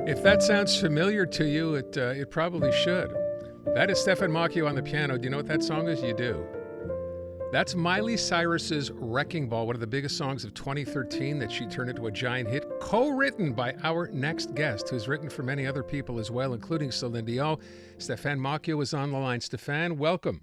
If that sounds familiar to you, it probably should. That is Stephan Moccio on the piano. Do you know what that song is? You do. That's Miley Cyrus's Wrecking Ball, one of the biggest songs of 2013 that she turned into a giant hit, co-written by our next guest, who's written for many other people as well, including Celine Dion. Stephan Moccio is on the line. Stephan, welcome.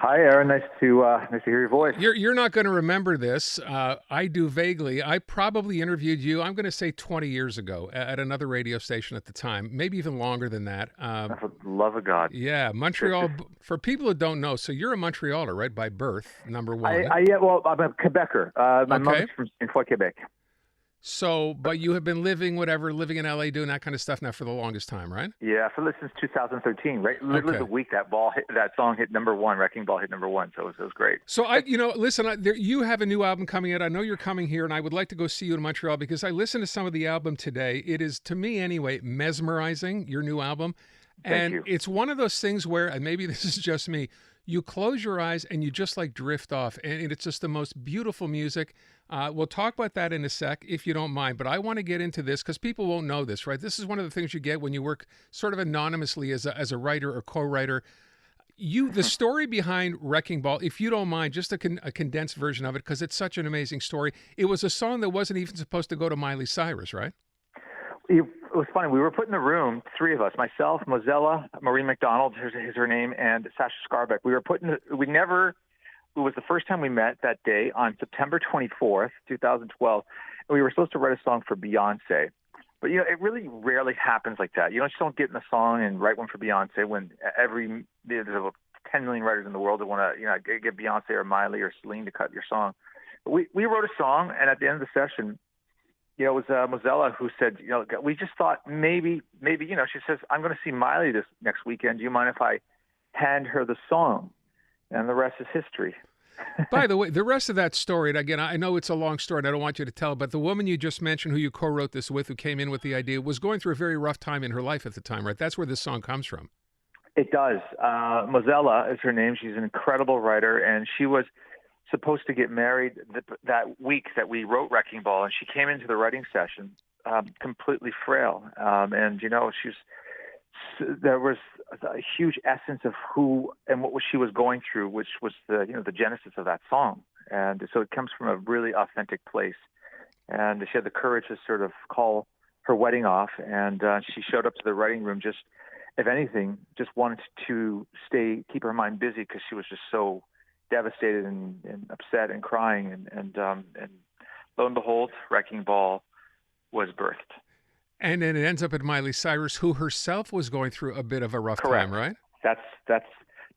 Hi, Aaron. Nice to hear your voice. You're not going to remember this. I do vaguely. I probably interviewed you, I'm going to say 20 years ago at another radio station at the time, maybe even longer than that. For the love of God. Yeah, Montreal. For people who don't know, so you're a Montrealer, right, by birth, number one. I'm a Quebecer. My mom's from Quebec. So, but you have been living in LA, doing that kind of stuff now for the longest time, right? Yeah, since 2013, right? Literally the week that song hit number one, Wrecking Ball hit number one. So it was great. So listen, you have a new album coming out. I know you're coming here, and I would like to go see you in Montreal because I listened to some of the album today. It is, to me anyway, mesmerizing, your new album. Thank you. It's one of those things where, and maybe this is just me, you close your eyes and you just like drift off, and it's just the most beautiful music. We'll talk about that in a sec, if you don't mind, but I want to get into this because people won't know this, right? This is one of the things you get when you work sort of anonymously as a writer or co-writer. The story behind Wrecking Ball, if you don't mind, just a condensed version of it, because it's such an amazing story. It was a song that wasn't even supposed to go to Miley Cyrus, right? It was funny. We were put in the room, three of us, myself, Mozella, Maureen McDonald, is her name, and Sasha Scarbeck. It was the first time we met that day on September 24th, 2012, and we were supposed to write a song for Beyonce. But, it really rarely happens like that. You just don't get in a song and write one for Beyonce when there's about 10 million writers in the world that want to, get Beyonce or Miley or Celine to cut your song. But we wrote a song, and at the end of the session, it was Mozella who said, we just thought maybe, she says, I'm going to see Miley this next weekend. Do you mind if I hand her the song? And the rest is history. By the way, the rest of that story, and again, I know it's a long story and I don't want you to tell, but the woman you just mentioned who you co-wrote this with, who came in with the idea, was going through a very rough time in her life at the time, right? That's where this song comes from. It does. Mozella is her name. She's an incredible writer, and she was supposed to get married that week that we wrote Wrecking Ball, and she came into the writing session completely frail. There was a huge essence of who and what she was going through, which was the genesis of that song. And so it comes from a really authentic place. And she had the courage to sort of call her wedding off. And she showed up to the writing room if anything, just wanted to keep her mind busy because she was just so devastated and upset and crying. And lo and behold, Wrecking Ball was birthed. And then it ends up at Miley Cyrus, who herself was going through a bit of a rough Correct. time, right? That's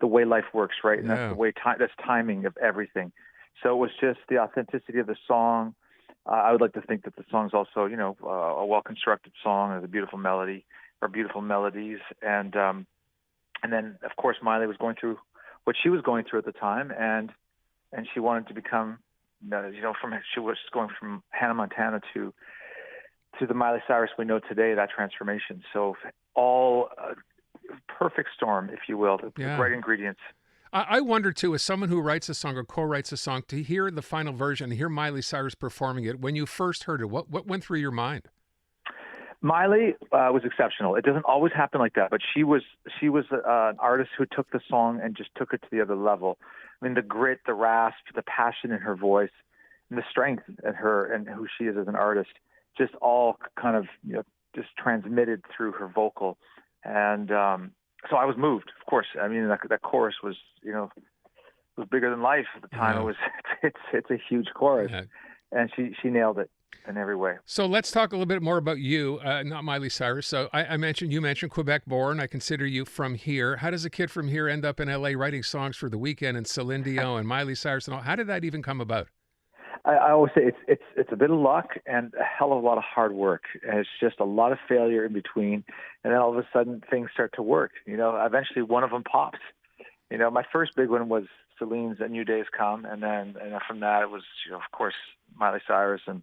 the way life works, right? And Yeah. that's the way that's timing of everything. So it was just the authenticity of the song. I would like to think that the song's also, a well-constructed song. There's a beautiful melody or beautiful melodies, and then of course Miley was going through what she was going through at the time, and she wanted to become, she was going from Hannah Montana to the Miley Cyrus we know today, that transformation. So all perfect storm, if you will, the right ingredients. I wonder, too, as someone who writes a song or co-writes a song, to hear the final version, hear Miley Cyrus performing it, when you first heard it, what went through your mind? Miley was exceptional. It doesn't always happen like that, but she was an artist who took the song and just took it to the other level. I mean, the grit, the rasp, the passion in her voice, and the strength in her and who she is as an artist, just all kind of just transmitted through her vocal. And so I was moved, of course. I mean, that chorus was was bigger than life at the time. Yeah. It's a huge chorus. Yeah. And she nailed it in every way. So let's talk a little bit more about you, not Miley Cyrus. So you mentioned Quebec-born. I consider you from here. How does a kid from here end up in LA writing songs for The Weeknd and Celine Dion and Miley Cyrus and all? How did that even come about? I always say it's a bit of luck and a hell of a lot of hard work. And it's just a lot of failure in between. And then all of a sudden things start to work. Eventually one of them pops. My first big one was Celine's A New Day Has Come. And then from that it was, of course, Miley Cyrus and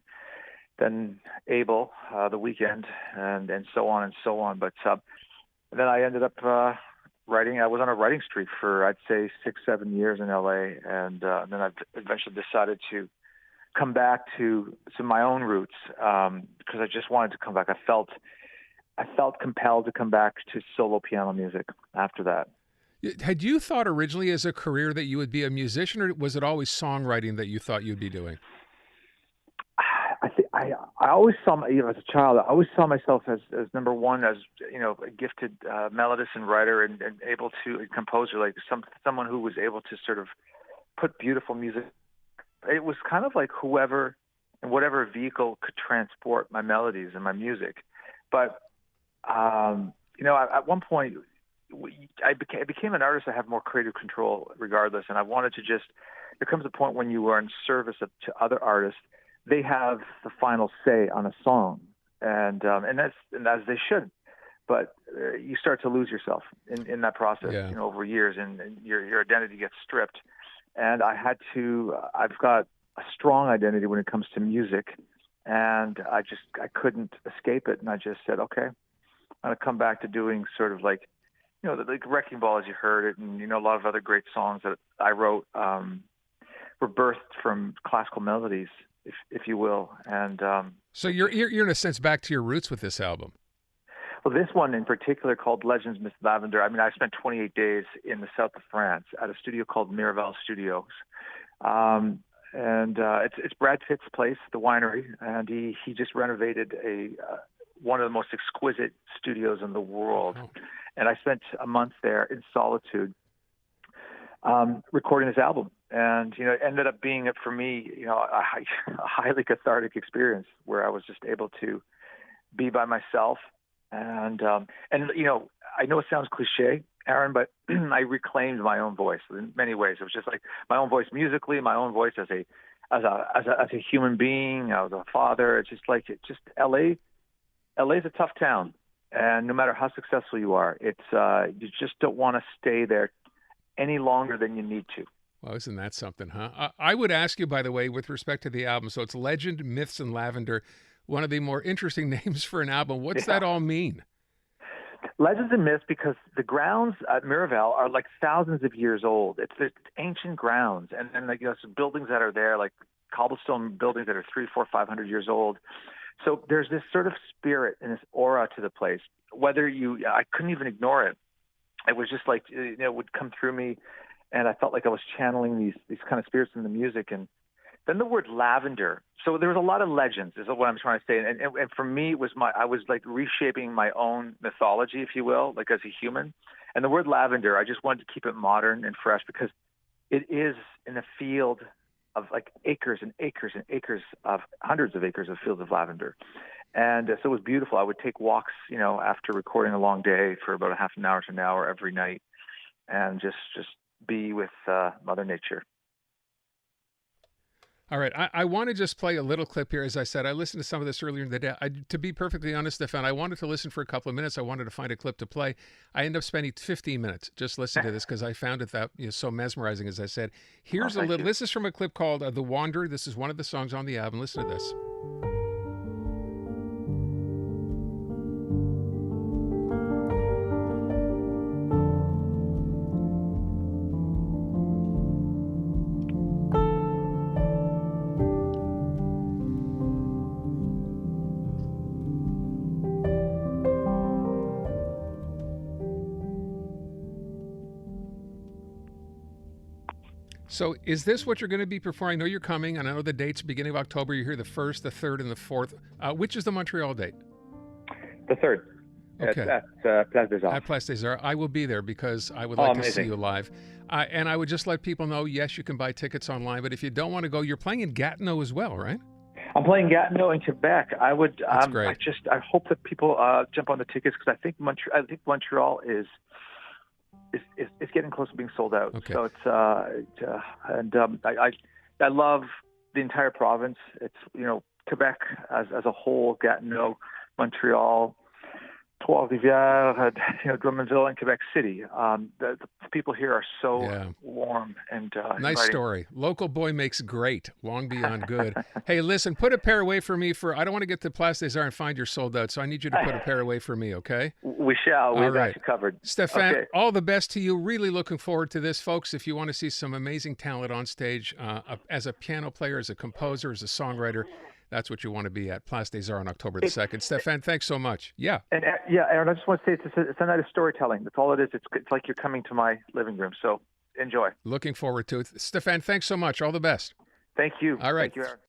then Abel, The Weeknd, and so on and so on. But then I ended up writing. I was on a writing streak for, I'd say, 6-7 years in LA. And then I eventually decided to come back to my own roots because I just wanted to come back. I felt I felt compelled to come back to solo piano music after that. Had you thought originally as a career that you would be a musician, or was it always songwriting that you thought you'd be doing? I always saw, as a child, I always saw myself as number one, as a gifted melodist and writer, and able to composer, like someone who was able to sort of put beautiful music. It was kind of like whoever and whatever vehicle could transport my melodies and my music. But at one point, I became an artist. I have more creative control, regardless, and I wanted to just. There comes a point when you are in service to other artists. They have the final say on a song, and as they should. But you start to lose yourself in that process, over years, and your identity gets stripped. And I've got a strong identity when it comes to music, and I couldn't escape it. And I just said, okay, I'm going to come back to doing sort of like, the Wrecking Ball, as you heard it, and a lot of other great songs that I wrote were birthed from classical melodies, if you will. And so you're in a sense back to your roots with this album. Well, this one in particular, called Legends Miss Lavender. I mean, I spent 28 days in the south of France at a studio called Miraval Studios, and it's Brad Pitt's place, the winery, and he just renovated one of the most exquisite studios in the world. Oh. And I spent a month there in solitude, recording this album. And, it ended up being, for me, a highly cathartic experience where I was just able to be by myself. And I know it sounds cliche, Aaron, but I reclaimed my own voice in many ways. It was just like my own voice musically, my own voice as a human being, as a father. It's just LA. LA's a tough town. And no matter how successful you are, you just don't want to stay there any longer than you need to. Well, isn't that something, huh? I would ask you, by the way, with respect to the album, so it's Legend, Myths, and Lavender, one of the more interesting names for an album. What's that all mean? Legends and Myths, because the grounds at Miraval are like thousands of years old. It's ancient grounds, and some buildings that are there, like cobblestone buildings that are 300, 400, 500 years old. So there's this sort of spirit and this aura to the place. I couldn't even ignore it. It was just like, it would come through me, and I felt like I was channeling these kind of spirits in the music. And then the word lavender. So there was a lot of legends, is what I'm trying to say. And for me, I was like reshaping my own mythology, if you will, like as a human. And the word lavender, I just wanted to keep it modern and fresh, because it is in a field of like acres and acres and acres of hundreds of acres of fields of lavender. And so it was beautiful. I would take walks, after recording a long day for about a half an hour to an hour every night, and just be with Mother Nature. All right. I want to just play a little clip here. As I said, I listened to some of this earlier in the day. To be perfectly honest, Stephan, I wanted to listen for a couple of minutes. I wanted to find a clip to play. I ended up spending 15 minutes just listening to this because I found it that so mesmerizing, as I said. Here's a little. This is from a clip called The Wanderer. This is one of the songs on the album. Listen to this. So is this what you're going to be performing? I know you're coming, and I know the date's beginning of October. You're here the 1st, the 3rd, and the 4th. Which is the Montreal date? The 3rd. Okay. At Place des Arts. At Place des Arts. I will be there because I would like to see you live. And I would just let people know, yes, you can buy tickets online, but if you don't want to go, you're playing in Gatineau as well, right? I'm playing Gatineau in Quebec. I would. That's great. I hope that people jump on the tickets, because I think Montreal is getting close to being sold out. Okay. So I love the entire province. It's Quebec as a whole, Gatineau, Montreal, Trois-Rivières, Drummondville, and Quebec City. The people here are so warm and nice inviting. story. Local boy makes great, long beyond good. Hey, listen, put a pair away for me. I don't want to get to Place des Arts and find you're sold out, so I need you to put a pair away for me, okay? We shall. We've got you covered. Stephan, all the best to you. Really looking forward to this, folks. If you want to see some amazing talent on stage as a piano player, as a composer, as a songwriter, that's what you want to be at. Place des Arts on October the 2nd. Stephan, thanks so much. Yeah. And yeah, Aaron, I just want to say it's a night of storytelling. That's all it is. It's like you're coming to my living room. So enjoy. Looking forward to it. Stephan, thanks so much. All the best. Thank you. All right. Thank you, Aaron.